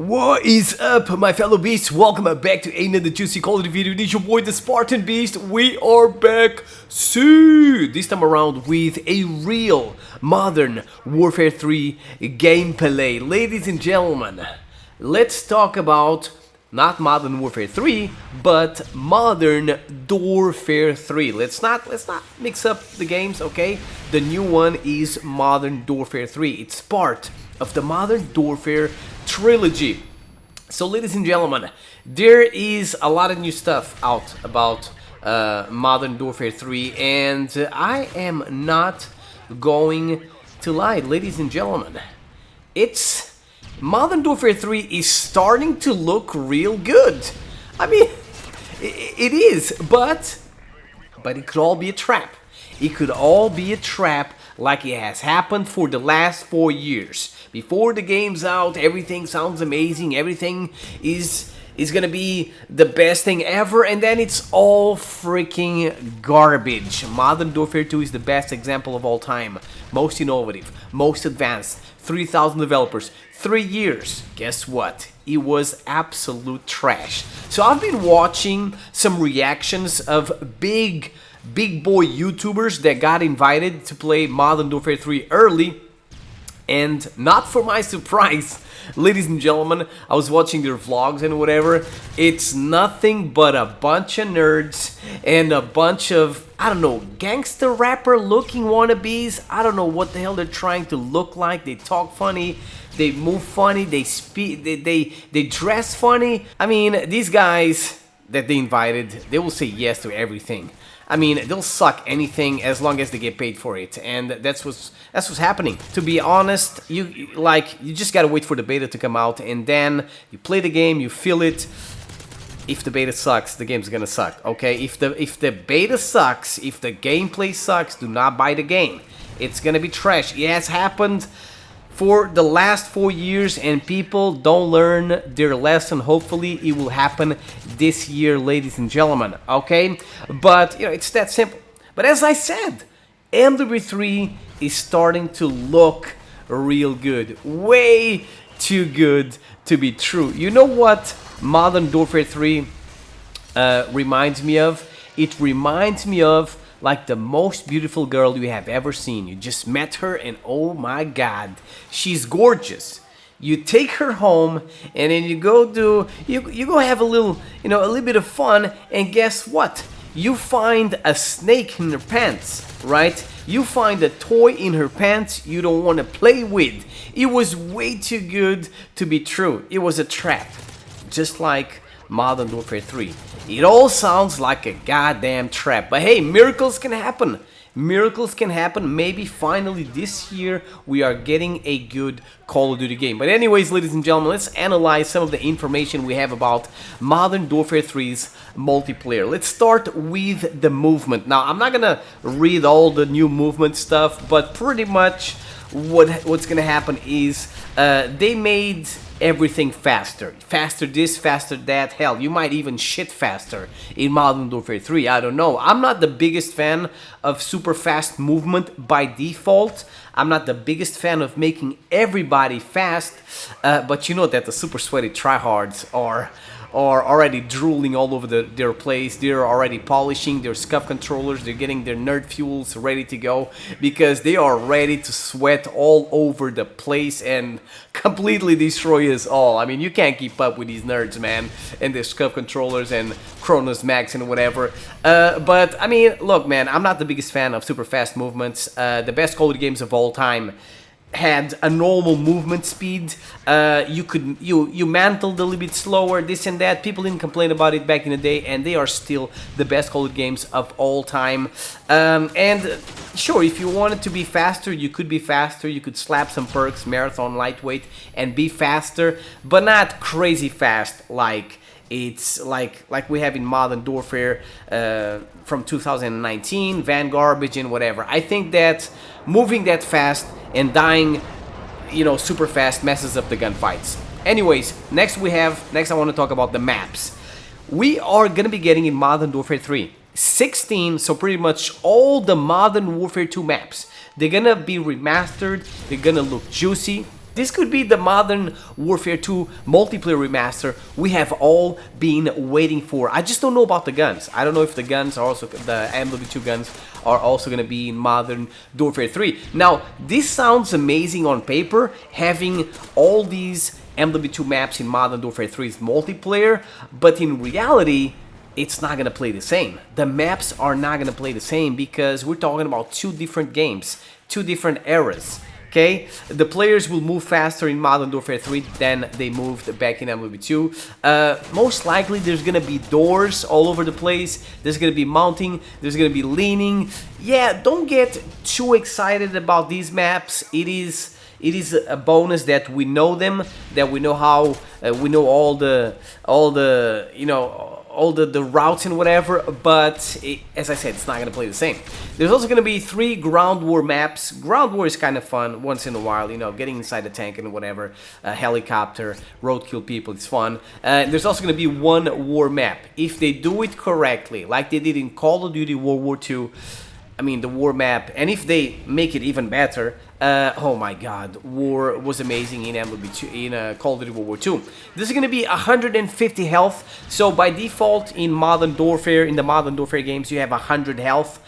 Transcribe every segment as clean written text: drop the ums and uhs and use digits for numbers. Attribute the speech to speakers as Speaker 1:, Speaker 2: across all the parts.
Speaker 1: What is up, my fellow beasts? Welcome back to another juicy Call of Duty video. It is your boy, the Spartan Beast. We are back soon. This time around with a real Modern Warfare 3 gameplay. Ladies and gentlemen, let's talk about not Modern Warfare 3, but Modern Warfare 3. Let's not mix up the games, okay? The new one is Modern Warfare 3. It's part of the Modern Warfare trilogy. So, ladies and gentlemen, there is a lot of new stuff out about Modern Warfare 3, and I am not going to lie, ladies and gentlemen. Modern Warfare 3 is starting to look real good. I mean, it is, but it could all be a trap. It could all be a trap like it has happened for the last 4 years. Before the game's out, everything sounds amazing, everything is gonna be the best thing ever, and then it's all freaking garbage. Modern Warfare 2 is the best example of all time. Most innovative, most advanced, 3,000 developers, 3 years. Guess what? It was absolute trash. So I've been watching some reactions of big boy YouTubers that got invited to play Modern Warfare 3 early. And not for my surprise, ladies and gentlemen, I was watching their vlogs and whatever. It's nothing but a bunch of nerds and a bunch of, I don't know, gangster rapper looking wannabes. I don't know what the hell they're trying to look like. They talk funny, they move funny, they speak, they dress funny. I mean, these guys that they invited, they will say yes to everything. I mean, they'll suck anything as long as they get paid for it, and that's what's happening. To be honest, you just gotta wait for the beta to come out, and then you play the game, you feel it. If the beta sucks, the game's gonna suck. Okay, if the beta sucks, if the gameplay sucks, do not buy the game. It's gonna be trash. It has happened for the last 4 years, and people don't learn their lesson. Hopefully it will happen this year, ladies and gentlemen, okay? But, you know, it's that simple. But as I said, MW3 is starting to look real good. Way too good to be true. You know what Modern Warfare 3 reminds me of? It reminds me of like the most beautiful girl you have ever seen. You just met her and oh my god, she's gorgeous. You take her home and then you go have a little, you know, a little bit of fun, and guess what? You find a snake in her pants, right? You find a toy in her pants you don't want to play with. It was way too good to be true. It was a trap, just like Modern Warfare 3. It all sounds like a goddamn trap, but hey, miracles can happen. Miracles can happen. Maybe finally this year we are getting a good Call of Duty game. But anyways, ladies and gentlemen, let's analyze some of the information we have about Modern Warfare 3's multiplayer. Let's start with the movement. Now, I'm not gonna read all the new movement stuff, but pretty much what's gonna happen is they made everything faster. Faster this, faster that. Hell, you might even shit faster in Modern Warfare 3. I don't know. I'm not the biggest fan of super fast movement by default. I'm not the biggest fan of making everybody fast. But you know that the super sweaty tryhards are already drooling all over their place. They're already polishing their scuff controllers. They're getting their nerd fuels ready to go because they are ready to sweat all over the place and completely destroy us all. I mean, you can't keep up with these nerds, man, and their scuff controllers and Chronos Max and whatever. But I mean, look, man, I'm not the biggest fan of super fast movements. The best Call of Duty games of all time had a normal movement speed. You mantled a little bit slower, this and that. People didn't complain about it back in the day, and they are still the best Call of Duty games of all time. And sure, if you wanted to be faster, you could be faster. You could slap some perks, marathon, lightweight, and be faster, but not crazy fast like it's like we have in Modern Warfare from 2019, Van Garbage and whatever. I think that moving that fast and dying, you know, super fast messes up the gunfights. Anyways, next I want to talk about the maps. We are gonna be getting in Modern Warfare 3 16, so pretty much all the Modern Warfare 2 maps. They're gonna be remastered. They're gonna look juicy. This could be the Modern Warfare 2 multiplayer remaster we have all been waiting for. I just don't know about the guns. I don't know if the guns are also, the MW2 guns are also going to be in Modern Warfare 3. Now, this sounds amazing on paper, having all these MW2 maps in Modern Warfare 3's multiplayer, but in reality, it's not going to play the same. The maps are not going to play the same because we're talking about two different games, two different eras. Okay, the players will move faster in Modern Warfare 3 than they moved back in MW2. Most likely there's gonna be doors all over the place, there's gonna be mounting, there's gonna be leaning. Yeah, don't get too excited about these maps. It is a bonus that we know them, that we know how, we know all the you know, all the routes and whatever, but as I said, it's not going to play the same. There's also going to be 3 ground war maps. Ground war is kind of fun once in a while, you know, getting inside the tank and whatever, a helicopter, roadkill people, it's fun. There's also going to be 1 war map. If they do it correctly, like they did in Call of Duty World War II, I mean, the war map, and if they make it even better, oh my god, war was amazing in MW2, in Call of Duty World War II. This is going to be 150 health, so by default in Modern Warfare, in the Modern Warfare games, you have 100 health,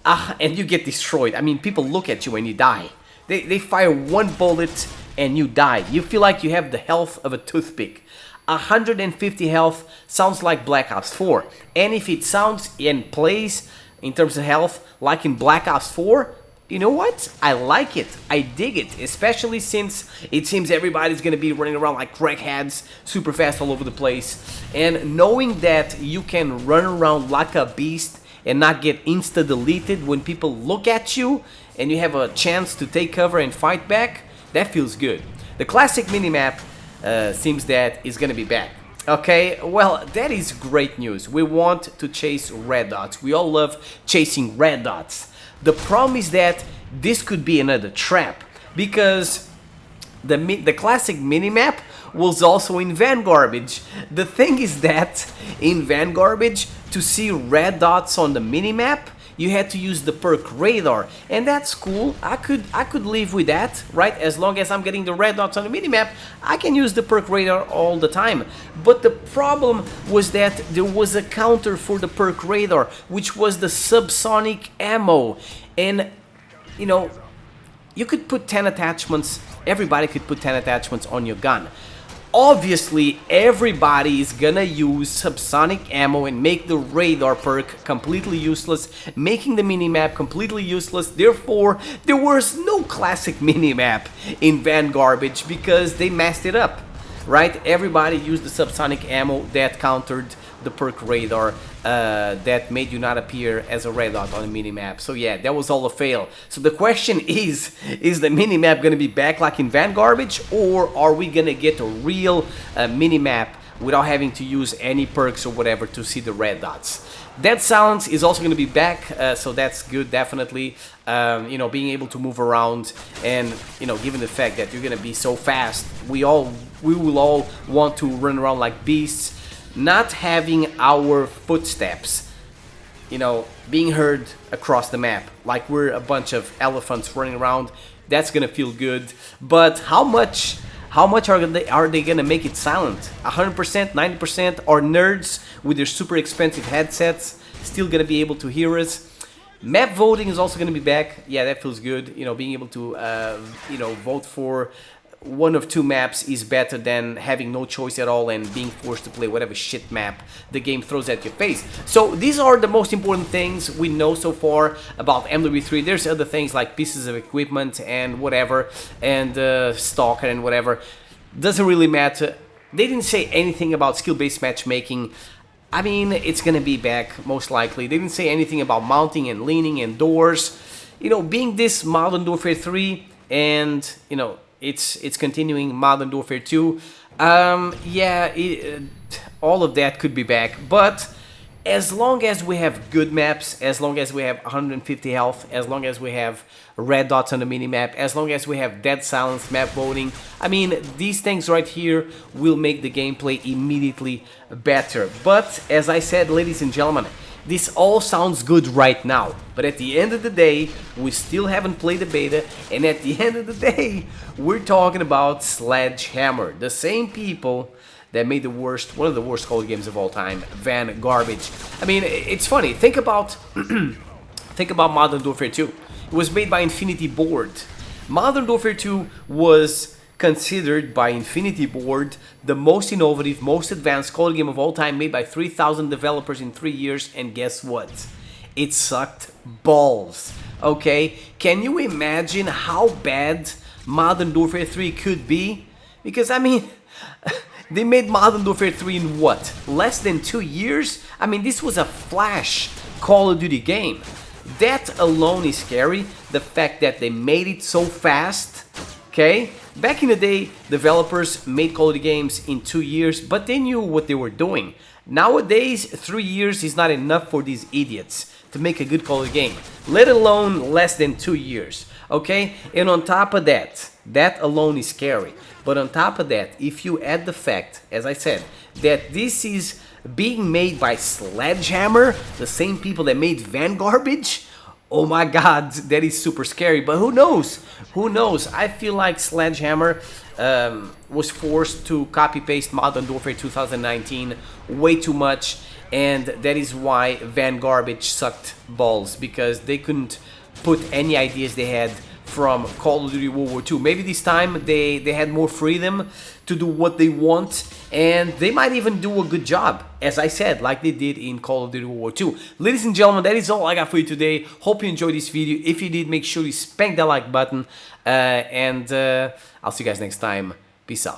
Speaker 1: and you get destroyed. I mean, people look at you and you die. They fire 1 bullet and you die. You feel like you have the health of a toothpick. 150 health sounds like Black Ops 4, and if it sounds and plays in terms of health like in Black Ops 4, you know what? I like it. I dig it, especially since it seems everybody's gonna be running around like crackheads, super fast all over the place. And knowing that you can run around like a beast and not get insta-deleted when people look at you and you have a chance to take cover and fight back, that feels good. The classic minimap seems that is gonna be back. Okay, well, that is great news. We want to chase red dots. We all love chasing red dots. The problem is that this could be another trap, because the classic minimap was also in Van Garbage. The thing is that in Van Garbage, to see red dots on the minimap, you had to use the perk radar, and that's cool. I could live with that, right? As long as I'm getting the red dots on the minimap, I can use the perk radar all the time. But the problem was that there was a counter for the perk radar, which was the subsonic ammo. And you know, you could put 10 attachments, everybody could put 10 attachments on your gun. Obviously, everybody is gonna use subsonic ammo and make the radar perk completely useless, making the minimap completely useless. Therefore, there was no classic minimap in Van Garbage because they messed it up, right? Everybody used the subsonic ammo that countered the perk radar that made you not appear as a red dot on the minimap. So yeah, that was all a fail. So the question is the minimap gonna be back like in Van Garbage, or are we gonna get a real minimap without having to use any perks or whatever to see the red dots? Dead Silence is also going to be back, so that's good, definitely. You know, being able to move around, and you know, given the fact that you're going to be so fast, we will all want to run around like beasts. Not having our footsteps, you know, being heard across the map like we're a bunch of elephants running around, that's gonna feel good. But how much are they gonna make it silent? 100%, 90%? Are nerds with their super expensive headsets still gonna be able to hear us? Map voting is also gonna be back. Yeah, that feels good. You know, being able to you know, vote for one of 2 maps is better than having no choice at all and being forced to play whatever shit map the game throws at your face. So these are the most important things we know so far about MW3. There's other things like pieces of equipment and whatever, and stalker and whatever. Doesn't really matter. They didn't say anything about skill-based matchmaking. I mean, it's gonna be back most likely. They didn't say anything about mounting and leaning and doors. You know, being this Modern Warfare 3 and, you know, it's continuing Modern Warfare 2. Yeah, all of that could be back, but as long as we have good maps, as long as we have 150 health, as long as we have red dots on the minimap, as long as we have Dead Silence map voting, I mean, these things right here will make the gameplay immediately better. But as I said, ladies and gentlemen, this all sounds good right now, but at the end of the day, we still haven't played the beta, and at the end of the day, we're talking about Sledgehammer, the same people that made one of the worst Call of Duty games of all time, Van Garbage. I mean, it's funny. Think about think about Modern Warfare 2. It was made by Infinity Board. Modern Warfare 2 was considered by Infinity Board the most innovative, most advanced Call of Duty game of all time, made by 3,000 developers in 3 years, and guess what? It sucked balls, okay? Can you imagine how bad Modern Warfare 3 could be? Because, I mean, they made Modern Warfare 3 in what? Less than 2 years? I mean, this was a flash Call of Duty game. That alone is scary, the fact that they made it so fast, okay? Back in the day, developers made Call of Duty games in 2 years, but they knew what they were doing. Nowadays, 3 years is not enough for these idiots to make a good Call of Duty game, let alone less than 2 years, okay? And on top of that, that alone is scary. But on top of that, if you add the fact, as I said, that this is being made by Sledgehammer, the same people that made Van Garbage, oh my god, that is super scary. But who knows? Who knows? I feel like Sledgehammer was forced to copy-paste Modern Warfare 2019 way too much, and that is why Van Garbage sucked balls, because they couldn't put any ideas they had from Call of Duty World War II. Maybe this time they had more freedom to do what they want, and they might even do a good job, as I said, like they did in Call of Duty World War II. Ladies and gentlemen, that is all I got for you today. Hope you enjoyed this video. If you did, make sure you spank that like button, and I'll see you guys next time. Peace out.